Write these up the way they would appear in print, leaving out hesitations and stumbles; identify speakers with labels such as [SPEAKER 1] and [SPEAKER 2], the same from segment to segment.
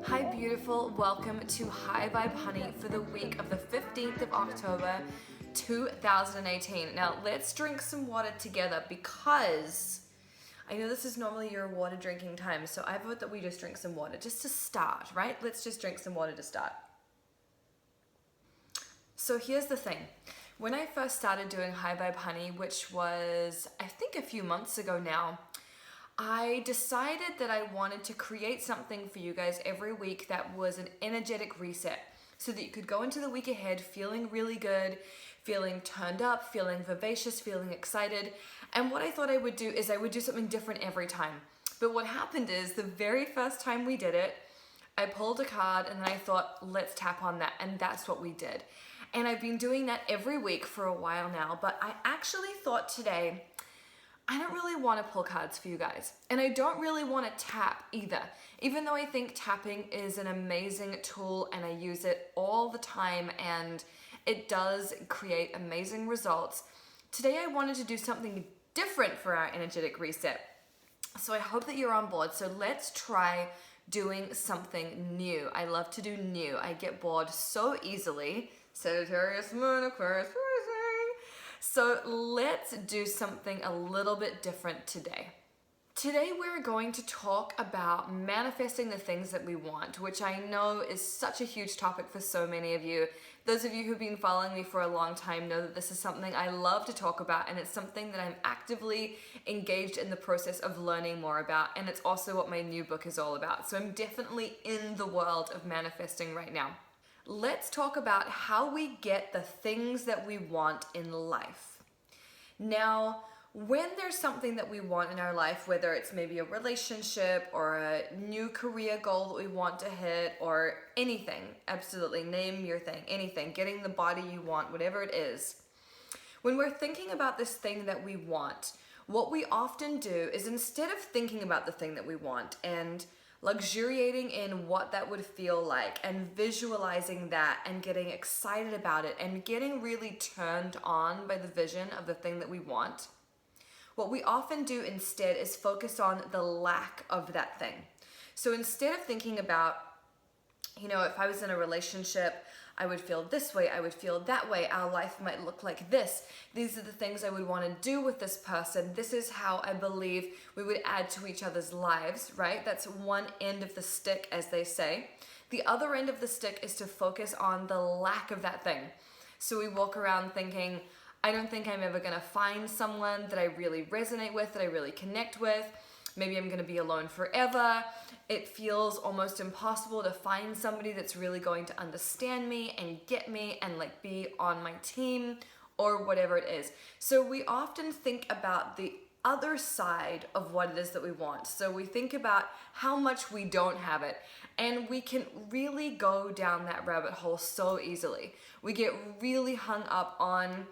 [SPEAKER 1] Hi beautiful, welcome to High Vibe Honey for the week of the 15th of October 2018. Now let's drink some water together because I know this is normally your water drinking time, so I vote that we just drink some water just to start, right? Let's just drink some water to start. So here's the thing. When I first started doing High Vibe Honey, which was I think a few months ago now, I decided that I wanted to create something for you guys every week that was an energetic reset so that you could go into the week ahead feeling really good, feeling turned up, feeling vivacious, feeling excited. And what I thought I would do is I would do something different every time. But what happened is the very first time we did it, I pulled a card and then I thought, let's tap on that. And that's what we did. And I've been doing that every week for a while now, but I actually thought today, I don't really want to pull cards for you guys. And I don't really want to tap either. Even though I think tapping is an amazing tool and I use it all the time and it does create amazing results. Today I wanted to do something different for our energetic reset. So I hope that you're on board. So let's try doing something new. I love to do new. I get bored so easily. Sagittarius, Moon, Aquarius, so let's do something a little bit different today. Today we're going to talk about manifesting the things that we want, which I know is such a huge topic for so many of you. Those of you who've been following me for a long time know that this is something I love to talk about, and it's something that I'm actively engaged in the process of learning more about, and it's also what my new book is all about. So I'm definitely in the world of manifesting right now. Let's talk about how we get the things that we want in life. Now, when there's something that we want in our life, whether it's maybe a relationship or a new career goal that we want to hit or anything, absolutely, name your thing, anything, getting the body you want, whatever it is. When we're thinking about this thing that we want, what we often do is instead of thinking about the thing that we want and luxuriating in what that would feel like and visualizing that and getting excited about it and getting really turned on by the vision of the thing that we want, what we often do instead is focus on the lack of that thing. So instead of thinking about, if I was in a relationship, I would feel this way, I would feel that way, our life might look like this. These are the things I would want to do with this person. This is how I believe we would add to each other's lives, right? That's one end of the stick, as they say. The other end of the stick is to focus on the lack of that thing. So we walk around thinking, I don't think I'm ever going to find someone that I really resonate with, that I really connect with. Maybe I'm going to be alone forever. It feels almost impossible to find somebody that's really going to understand me and get me and be on my team or whatever it is. So we often think about the other side of what it is that we want. So we think about how much we don't have it, and we can really go down that rabbit hole so easily. We get really hung up on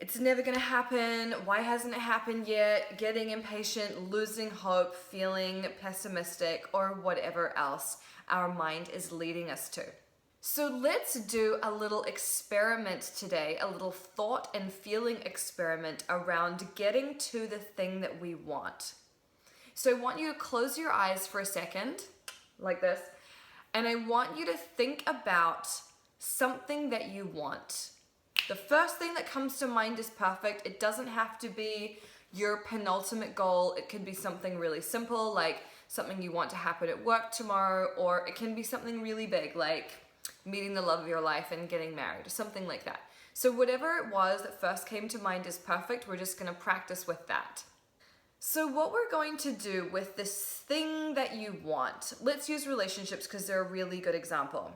[SPEAKER 1] it's never going to happen, why hasn't it happened yet, getting impatient, losing hope, feeling pessimistic, or whatever else our mind is leading us to. So let's do a little experiment today, a little thought and feeling experiment around getting to the thing that we want. So I want you to close your eyes for a second, like this, and I want you to think about something that you want. The first thing that comes to mind is perfect. It doesn't have to be your penultimate goal. It could be something really simple, like something you want to happen at work tomorrow, or it can be something really big, like meeting the love of your life and getting married, or something like that. So whatever it was that first came to mind is perfect. We're just going to practice with that. So what we're going to do with this thing that you want, let's use relationships because they're a really good example.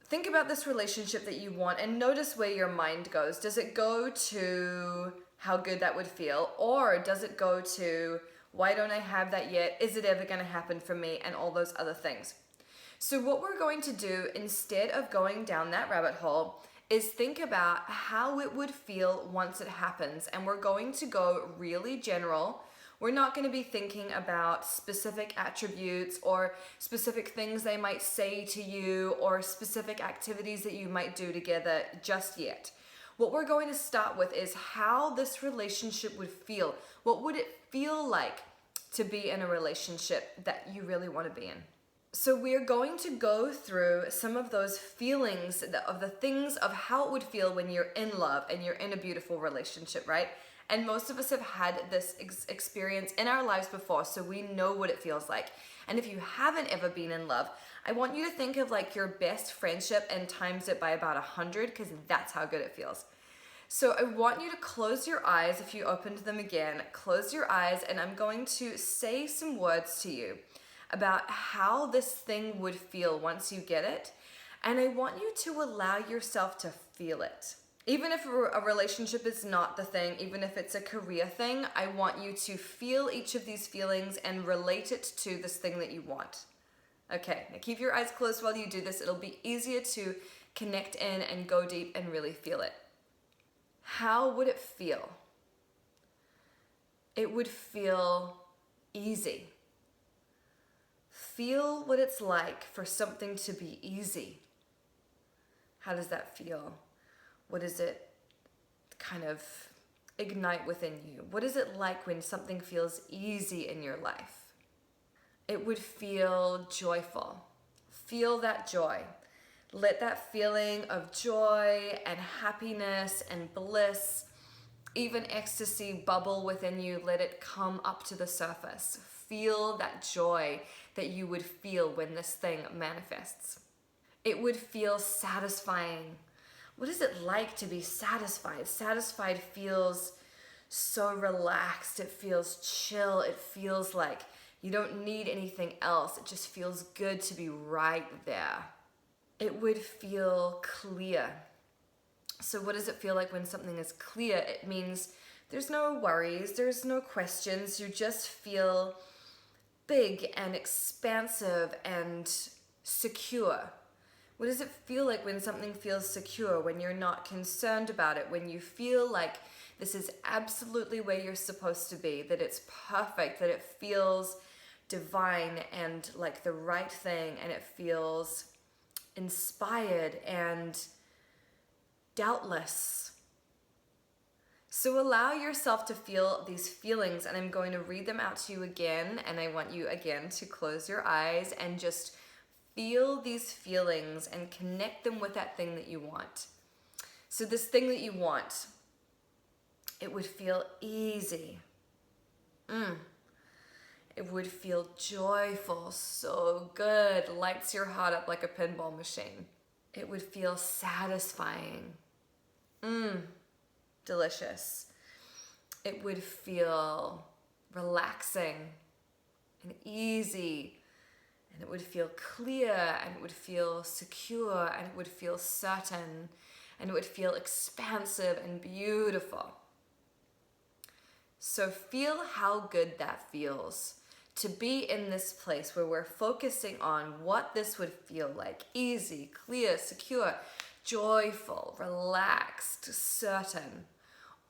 [SPEAKER 1] Think about this relationship that you want and notice where your mind goes. Does it go to how good that would feel? Or does it go to, why don't I have that yet? Is it ever going to happen for me? And all those other things. So what we're going to do instead of going down that rabbit hole is think about how it would feel once it happens. And we're going to go really general. We're not going to be thinking about specific attributes or specific things they might say to you or specific activities that you might do together just yet. What we're going to start with is how this relationship would feel. What would it feel like to be in a relationship that you really want to be in? So we're going to go through some of those feelings of the things of how it would feel when you're in love and you're in a beautiful relationship, right? And most of us have had this experience in our lives before, so we know what it feels like. And if you haven't ever been in love, I want you to think of like your best friendship and times it by about 100, because that's how good it feels. So I want you to close your eyes. If you opened them again, close your eyes, and I'm going to say some words to you about how this thing would feel once you get it. And I want you to allow yourself to feel it. Even if a relationship is not the thing, even if it's a career thing, I want you to feel each of these feelings and relate it to this thing that you want. Okay, now keep your eyes closed while you do this. It'll be easier to connect in and go deep and really feel it. How would it feel? It would feel easy. Feel what it's like for something to be easy. How does that feel? What does it kind of ignite within you? What is it like when something feels easy in your life? It would feel joyful. Feel that joy. Let that feeling of joy and happiness and bliss, even ecstasy, bubble within you. Let it come up to the surface. Feel that joy that you would feel when this thing manifests. It would feel satisfying. What is it like to be satisfied? Satisfied feels so relaxed. It feels chill. It feels like you don't need anything else. It just feels good to be right there. It would feel clear. So what does it feel like when something is clear? It means there's no worries, there's no questions. You just feel big and expansive and secure. What does it feel like when something feels secure, when you're not concerned about it, when you feel like this is absolutely where you're supposed to be, that it's perfect, that it feels divine and like the right thing, and it feels inspired and doubtless. So allow yourself to feel these feelings, and I'm going to read them out to you again, and I want you again to close your eyes and just feel these feelings and connect them with that thing that you want. So this thing that you want, it would feel easy. It would feel joyful, so good, lights your heart up like a pinball machine. It would feel satisfying. Delicious. It would feel relaxing and easy, and it would feel clear, and it would feel secure, and it would feel certain, and it would feel expansive and beautiful. So feel how good that feels to be in this place where we're focusing on what this would feel like. Easy, clear, secure, joyful, relaxed, certain.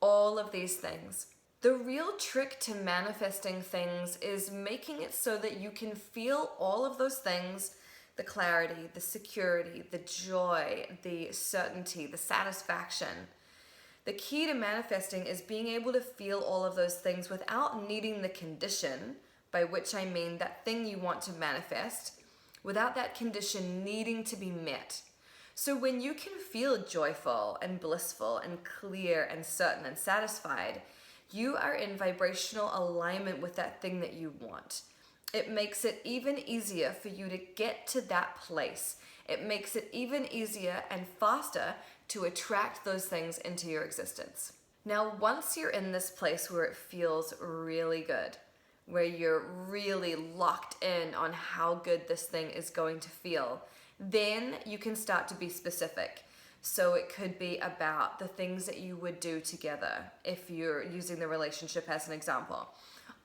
[SPEAKER 1] All of these things. The real trick to manifesting things is making it so that you can feel all of those things, the clarity, the security, the joy, the certainty, the satisfaction. The key to manifesting is being able to feel all of those things without needing the condition, by which I mean that thing you want to manifest, without that condition needing to be met. So when you can feel joyful and blissful and clear and certain and satisfied, you are in vibrational alignment with that thing that you want. It makes it even easier for you to get to that place. It makes it even easier and faster to attract those things into your existence. Now, once you're in this place where it feels really good, where you're really locked in on how good this thing is going to feel, then you can start to be specific. So it could be about the things that you would do together if you're using the relationship as an example.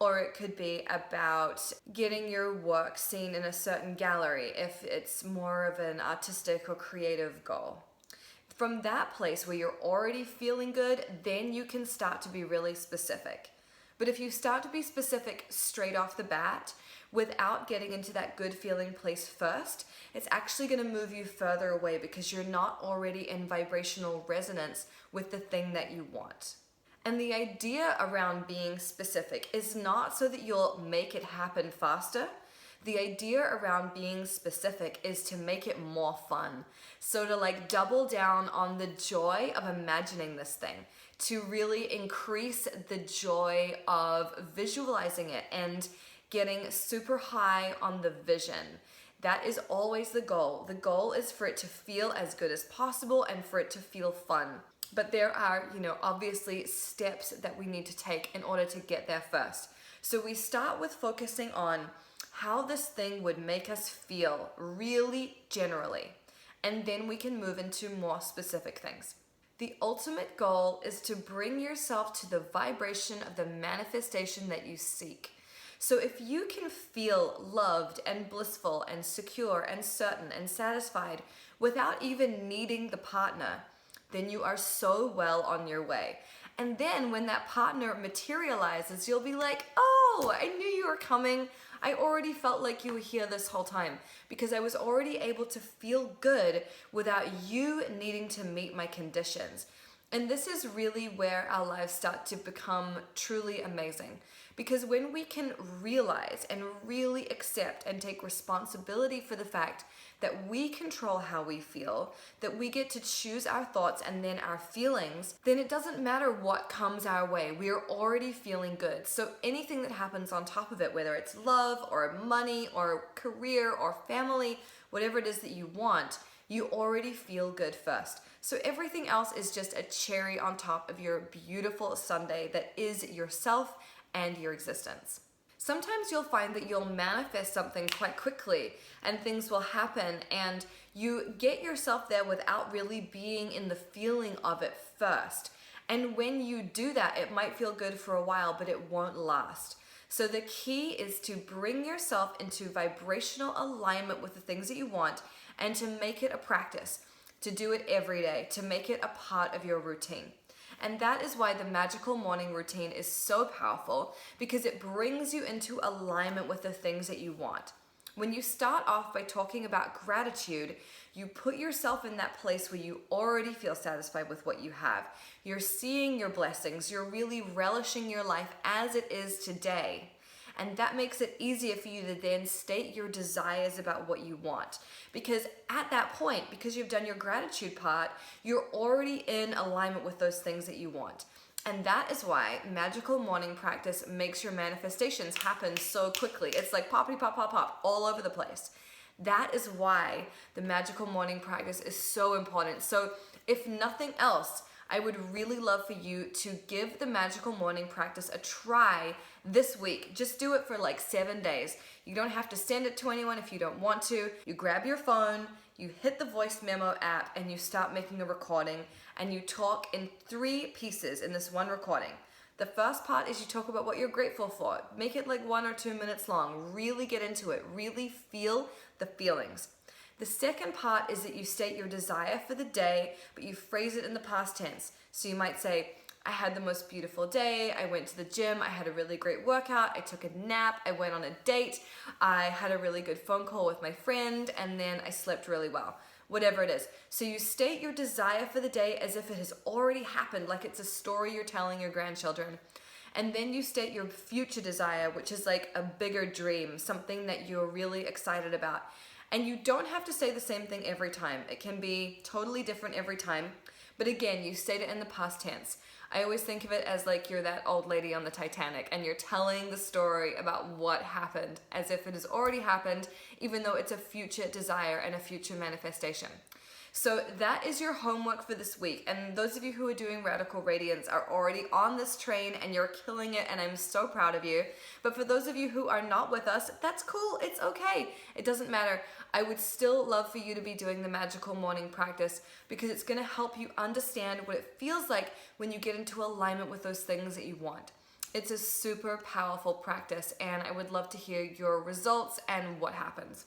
[SPEAKER 1] Or it could be about getting your work seen in a certain gallery if it's more of an artistic or creative goal. From that place where you're already feeling good, then you can start to be really specific. But if you start to be specific straight off the bat, without getting into that good feeling place first, it's actually going to move you further away because you're not already in vibrational resonance with the thing that you want. And the idea around being specific is not so that you'll make it happen faster. The idea around being specific is to make it more fun. So to like double down on the joy of imagining this thing, to really increase the joy of visualizing it and getting super high on the vision. That is always the goal. The goal is for it to feel as good as possible and for it to feel fun. But there are, obviously steps that we need to take in order to get there first. So we start with focusing on how this thing would make us feel really generally. And then we can move into more specific things. The ultimate goal is to bring yourself to the vibration of the manifestation that you seek. So if you can feel loved and blissful and secure and certain and satisfied without even needing the partner, then you are so well on your way. And then when that partner materializes, you'll be like, oh, I knew you were coming. I already felt like you were here this whole time because I was already able to feel good without you needing to meet my conditions. And this is really where our lives start to become truly amazing. Because when we can realize and really accept and take responsibility for the fact that we control how we feel, that we get to choose our thoughts and then our feelings, then it doesn't matter what comes our way. We are already feeling good. So anything that happens on top of it, whether it's love or money or career or family, whatever it is that you want, you already feel good first. So everything else is just a cherry on top of your beautiful sundae that is yourself and your existence. Sometimes you'll find that you'll manifest something quite quickly and things will happen and you get yourself there without really being in the feeling of it first. And when you do that, it might feel good for a while, but it won't last. So the key is to bring yourself into vibrational alignment with the things that you want and to make it a practice, to do it every day, to make it a part of your routine. And that is why the magical morning routine is so powerful, because it brings you into alignment with the things that you want. When you start off by talking about gratitude, you put yourself in that place where you already feel satisfied with what you have. You're seeing your blessings. You're really relishing your life as it is today. And that makes it easier for you to then state your desires about what you want. Because at that point, because you've done your gratitude part, you're already in alignment with those things that you want. And that is why magical morning practice makes your manifestations happen so quickly. It's like poppity pop, pop, pop, all over the place. That is why the magical morning practice is so important. So if nothing else, I would really love for you to give the magical morning practice a try this week. Just do it for like 7 days. You don't have to send it to anyone if you don't want to. You grab your phone, you hit the voice memo app, and you start making a recording, and you talk in 3 pieces in this one recording. The first part is you talk about what you're grateful for. Make it like 1 or 2 minutes long. Really get into it. Really feel the feelings. The second part is that you state your desire for the day, but you phrase it in the past tense. So you might say, I had the most beautiful day, I went to the gym, I had a really great workout, I took a nap, I went on a date, I had a really good phone call with my friend, and then I slept really well. Whatever it is. So you state your desire for the day as if it has already happened, like it's a story you're telling your grandchildren. And then you state your future desire, which is like a bigger dream, something that you're really excited about. And you don't have to say the same thing every time. It can be totally different every time. But again, you state it in the past tense. I always think of it as like you're that old lady on the Titanic and you're telling the story about what happened as if it has already happened, even though it's a future desire and a future manifestation. So that is your homework for this week. And those of you who are doing Radical Radiance are already on this train and you're killing it, and I'm so proud of you. But for those of you who are not with us, that's cool. It's okay. It doesn't matter. I would still love for you to be doing the magical morning practice because it's going to help you understand what it feels like when you get into alignment with those things that you want. It's a super powerful practice, and I would love to hear your results and what happens.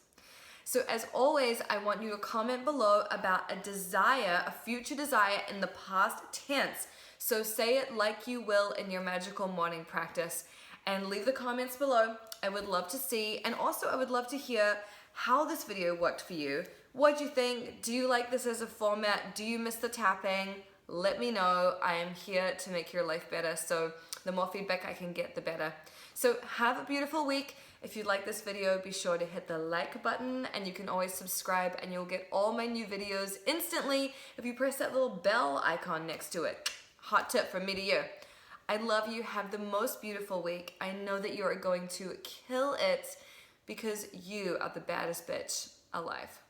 [SPEAKER 1] So as always, I want you to comment below about a desire, a future desire in the past tense. So say it like you will in your magical morning practice and leave the comments below. I would love to see, and also I would love to hear how this video worked for you. What do you think? Do you like this as a format? Do you miss the tapping? Let me know. I am here to make your life better. So The more feedback I can get, the better. So have a beautiful week. If you like this video, be sure to hit the like button, and you can always subscribe and you'll get all my new videos instantly if you press that little bell icon next to it. Hot tip from me to you. I love you. Have the most beautiful week. I know that you are going to kill it because you are the baddest bitch alive.